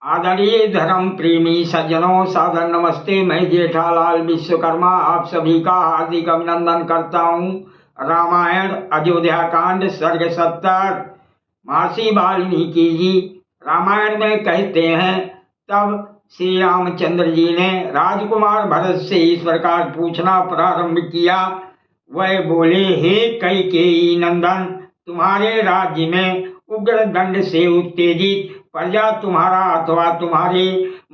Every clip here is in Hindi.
आदरणीय धर्म प्रेमी सज्जनों, सादर नमस्ते। मैं जेठालाल विश्वकर्मा आप सभी का हार्दिक अभिनंदन करता हूँ। रामायण अयोध्या कांड सर्ग 70। महर्षि वाल्मीकि जी रामायण में कहते हैं, तब श्री रामचंद्र जी ने राजकुमार भरत से इस प्रकार पूछना प्रारंभ किया। वह बोले, हे कैकेयी नंदन, तुम्हारे राज्य में उग्र दंड से उत्तेजित प्रजा तुम्हारा अथवा तुम्हारे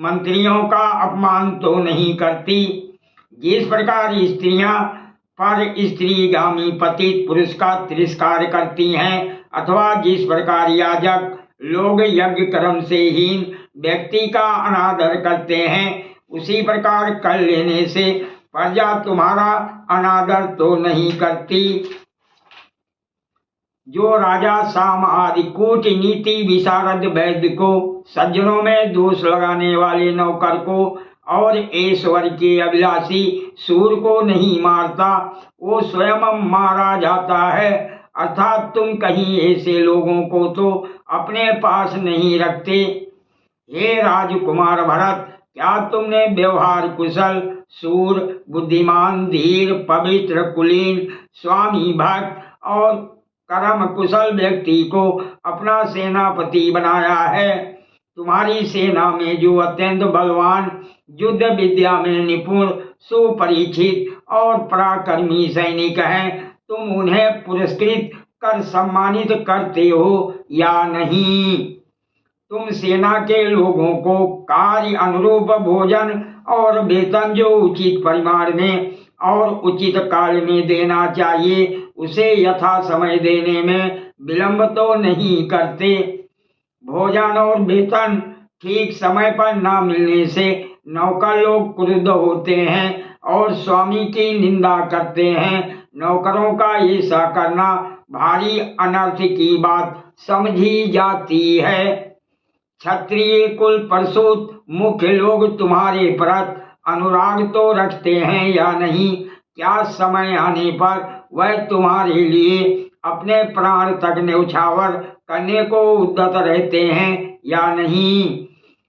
मंत्रियों का अपमान तो नहीं करती। जिस प्रकार स्त्रियां पर स्त्रीगामी पतित पुरुष का तिरस्कार करती हैं, अथवा जिस प्रकार याजक लोग यज्ञ कर्म से हीन व्यक्ति का अनादर करते हैं, उसी प्रकार कर लेने से प्रजा तुम्हारा अनादर तो नहीं करती। जो राजा साम आदि कूटनीति विशारद वैद्य को, सज्जनों में दोष लगाने वाले नौकर को और ऐश्वर्य के अभिलाषी सूर को नहीं मारता, वो स्वयं मारा जाता है। अर्थात तुम कहीं ऐसे लोगों को तो अपने पास नहीं रखते। हे राजकुमार भरत, क्या तुमने व्यवहार कुशल, सूर, बुद्धिमान, धीर, पवित्र, कुलीन, स्वामी भक्त और कर्म कुशल व्यक्ति को अपना सेनापति बनाया है? तुम्हारी सेना में जो अत्यंत बलवान, युद्ध विद्या में निपुण, सुपरिचित और पराक्रमी सैनिक हैं, तुम उन्हें पुरस्कृत कर सम्मानित करते हो या नहीं? तुम सेना के लोगों को कार्य अनुरूप भोजन और वेतन जो उचित परिमाण में और उचित काल में देना चाहिए, उसे यथा समय देने में विलंब तो नहीं करते। भोजन और वेतन ठीक समय पर न मिलने से नौकर लोग क्रुद्ध होते हैं और स्वामी की निंदा करते हैं। नौकरों का ऐसा करना भारी अनर्थ की बात समझी जाती है। क्षत्रिय कुल प्रसूत मुख्य लोग तुम्हारे प्रति अनुराग तो रखते हैं या नहीं? क्या समय आने पर वह तुम्हारे लिए अपने प्राण तक न्यौछावर करने को उद्यत रहते हैं या नहीं?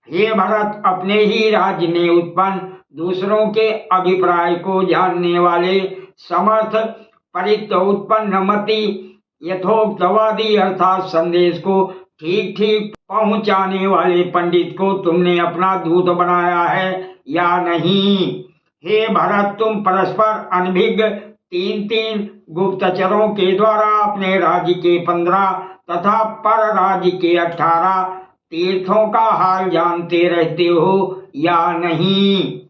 हे भरत, अपने ही राज्य में उत्पन्न दूसरों के अभिप्राय को जानने वाले समर्थ परित उत्पन्न मति यथोक्तवादी अर्थात संदेश को ठीक ठीक पहुंचाने वाले पंडित को तुमने अपना दूत बनाया है या नहीं? हे भरत, तुम परस्पर अनभिज्ञ तीन गुप्तचरों के द्वारा अपने राज्य के 15 तथा पर राज्य के 18 तीर्थों का हाल जानते रहते हो या नहीं?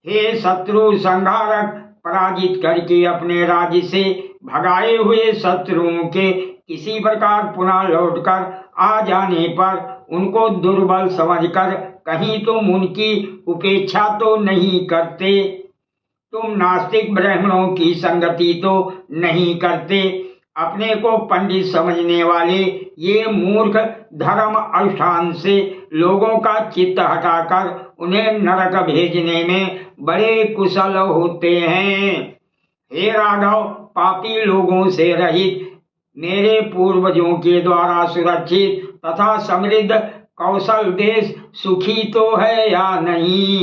हे शत्रु संहारक, पराजित करके अपने राज्य से भगाए हुए शत्रुओं के किसी प्रकार पुनः लौटकर आ जाने पर उनको दुर्बल समझकर कहीं तुम उनकी उपेक्षा तो नहीं करते। तुम नास्तिक ब्राह्मणों की संगति तो नहीं करते। अपने को पंडित समझने वाले ये मूर्ख धर्म अनुष्ठान से लोगों का चित्त हटाकर उन्हें नरक भेजने में बड़े कुशल होते हैं। हे राघव, पापी लोगों से रहित मेरे पूर्वजों के द्वारा सुरक्षित तथा समृद्ध कौशल देश सुखी तो है या नहीं?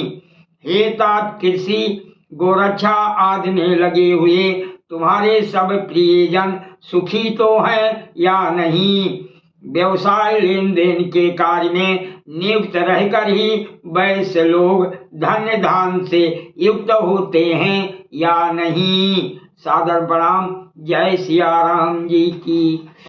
हे तात, कृषि गोरक्षा आदि में लगे हुए तुम्हारे सब प्रियजन सुखी तो हैं या नहीं? व्यवसाय लेन देन के कार्य में नियुक्त रहकर ही वैश्य लोग धन्य धान से युक्त होते हैं या नहीं? सादर प्रणाम। जय सिया राम जी की।